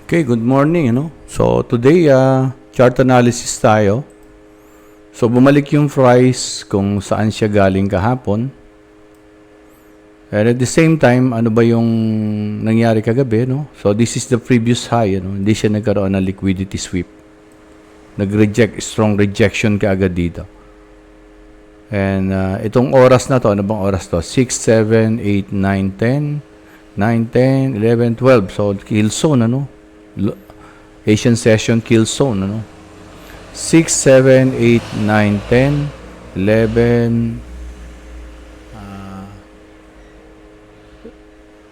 Okay, good morning. So, today, chart analysis tayo. So, bumalik yung price kung saan siya galing kahapon. And at the same time, ano ba yung nangyari kagabi, no? So, this is the previous high, Hindi siya nagkaroon ng liquidity sweep. Nag-reject, strong rejection kaagad dito. And itong oras na to, ano bang oras to? 6, 7, 8, 9, 10, 9, 10, 11, 12. So, kill zone, Asian session kill zone, 6, 7, 8, 9, 10, 11,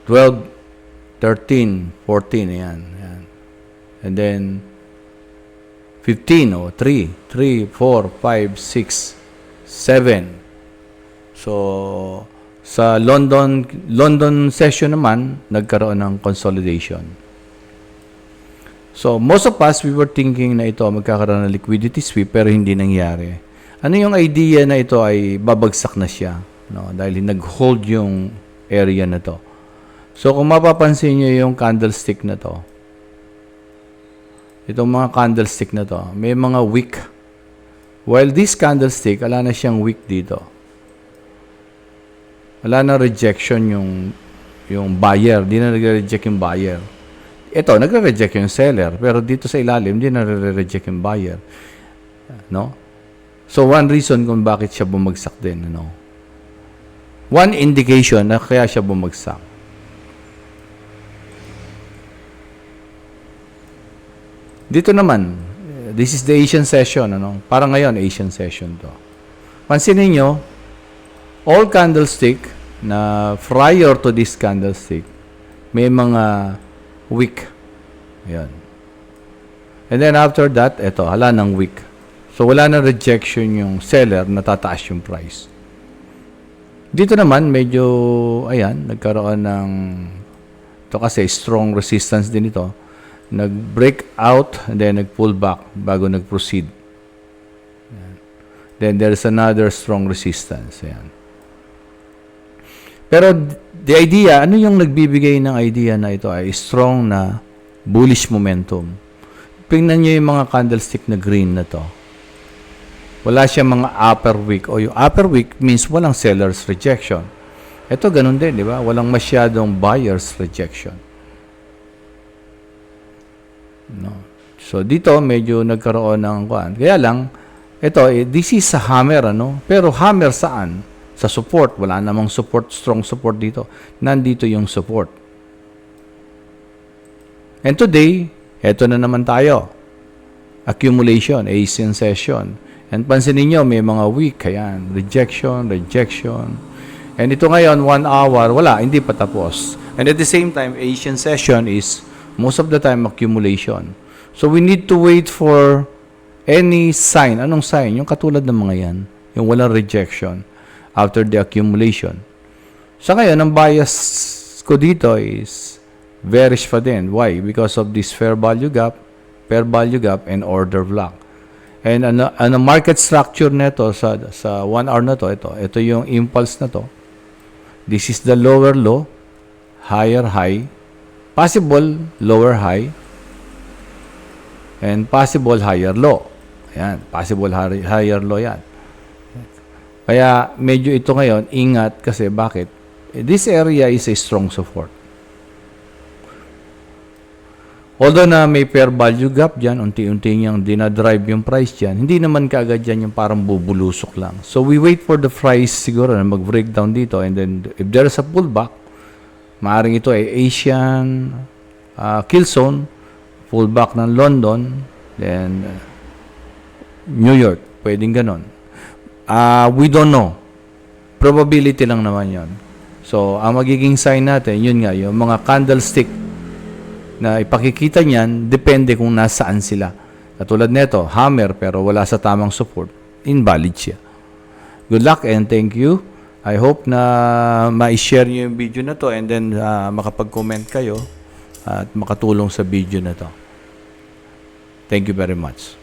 12, 13, 14, ayan. And then 15, 3, 4, 5, 6, 7. So, sa London session naman, nagkaroon ng consolidation. So, most of us, we were thinking na ito magkakaroon ng liquidity sweep pero hindi nangyari. Ano yung idea na ito ay babagsak na siya? Dahil nag-hold yung area na to. So, kung mapapansin nyo yung candlestick na to, itong mga candlestick na to, may mga wick. While this candlestick, wala na siyang wick dito. Wala na rejection yung buyer. Di na nag-reject yung buyer. Ito, nagre-reject yung seller, pero dito sa ilalim, hindi nare-reject yung buyer. So, one reason kung bakit siya bumagsak din, One indication na kaya siya bumagsak. Dito naman, this is the Asian session, Parang ngayon, Asian session to. Pansinin nyo, all candlestick na prior to this candlestick, may mga wick. Ayan. And then after that, ito, hala ng wick. So, wala na rejection yung seller, natataas yung price. Dito naman, medyo, ayan, nagkaroon ng, ito kasi, strong resistance din ito. Nag-break out, and then nag-pull back bago nag-proceed. Ayan. Then, there's another strong resistance. Ayan. Pero, the idea, ano yung nagbibigay ng idea na ito ay strong na bullish momentum. Tingnan nyo yung mga candlestick na green na to. Wala siya mga upper wick. O yung upper wick means walang seller's rejection. Ito ganun din, di ba? Walang masyadong buyer's rejection. So, dito medyo nagkaroon ng kuan. Kaya lang, ito, this is a hammer, Pero hammer saan? Sa support, wala namang support, strong support dito. Nandito yung support. And today, eto na naman tayo. Accumulation, Asian session. And pansinin nyo, may mga week, ayan, rejection. And ito ngayon, 1 hour, wala, hindi pa tapos. And at the same time, Asian session is most of the time accumulation. So we need to wait for any sign. Anong sign? Yung katulad ng mga yan. Yung walang rejection after the accumulation. Sa ngayon, ang bias ko dito is bearish pa din. Why? Because of this fair value gap, and order block. And ano market structure nito sa 1 hour na to, ito yung impulse na to. This is the lower low, higher high, possible lower high, and possible higher low. Ayan, possible higher low yan. Kaya medyo ito ngayon, ingat kasi bakit? This area is a strong support. Although na may fair value gap dyan, unti-unti niyang dinadrive yung price dyan, hindi naman kaagad dyan yung parang bubulusok lang. So we wait for the price siguro na mag-breakdown dito, and then if there's a pullback, maaaring ito ay Asian kill zone, pullback ng London, then New York, pwedeng ganon. We don't know. Probability lang naman yon. So, ang magiging sign natin, yun nga, yung mga candlestick na ipakikita niyan, depende kung nasaan sila. Katulad nito, hammer pero wala sa tamang support, invalid siya. Good luck and thank you. I hope na ma-share niyo yung video na to and then makapag-comment kayo at makatulong sa video na to. Thank you very much.